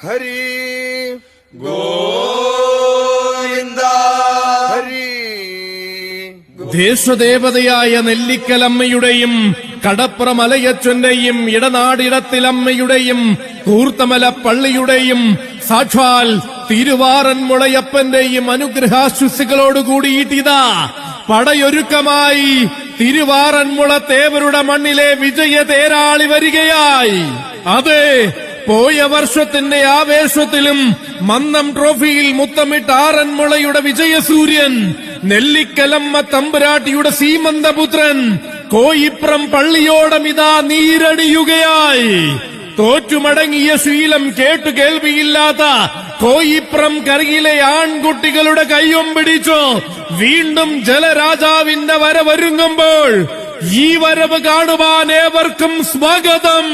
ഹരി ഗോവിന്ദ ഹരി. ദേശദേവതയായ നെല്ലിക്കലമ്മയുടെയും കടപ്ര മലയച്ചന്റെയും ഇടനാടിടത്തിലമ്മയുടെയും കൂർത്തമല പള്ളിയുടെയും സാക്ഷാൽ തിരുവാറന്മുളയപ്പന്റെയും അനുഗ്രഹാശുസികളോടുകൂടിയിട്ടിതാ പടയൊരുക്കമായി തിരുവാറന്മുള തേവരുടെ മണ്ണിലെ വിജയ തേരാളി വരികയായി. അതെ, പോയ വർഷത്തിന്റെ ആവേശത്തിലും മന്നം ട്രോഫിയിൽ മുത്തമിട്ട ആറന്മുളയുടെ വിജയസൂര്യൻ നെല്ലിക്കലമ്മ തമ്പുരാട്ടിയുടെ സീമന്തപുത്രൻ കോയിപ്രം പള്ളിയോടമിതാ നീരടിയുകയായി. തോറ്റുമടങ്ങിയ ശീലം കേട്ടു കേൾവിയില്ലാത്ത കോയിപ്രം കരയിലെ ആൺകുട്ടികളുടെ കയ്യും പിടിച്ചു വീണ്ടും ജലരാജാവിന്റെ വരവൊരുങ്ങുമ്പോൾ ഈ വരവ് കാണുവാൻ ഏവർക്കും സ്വാഗതം.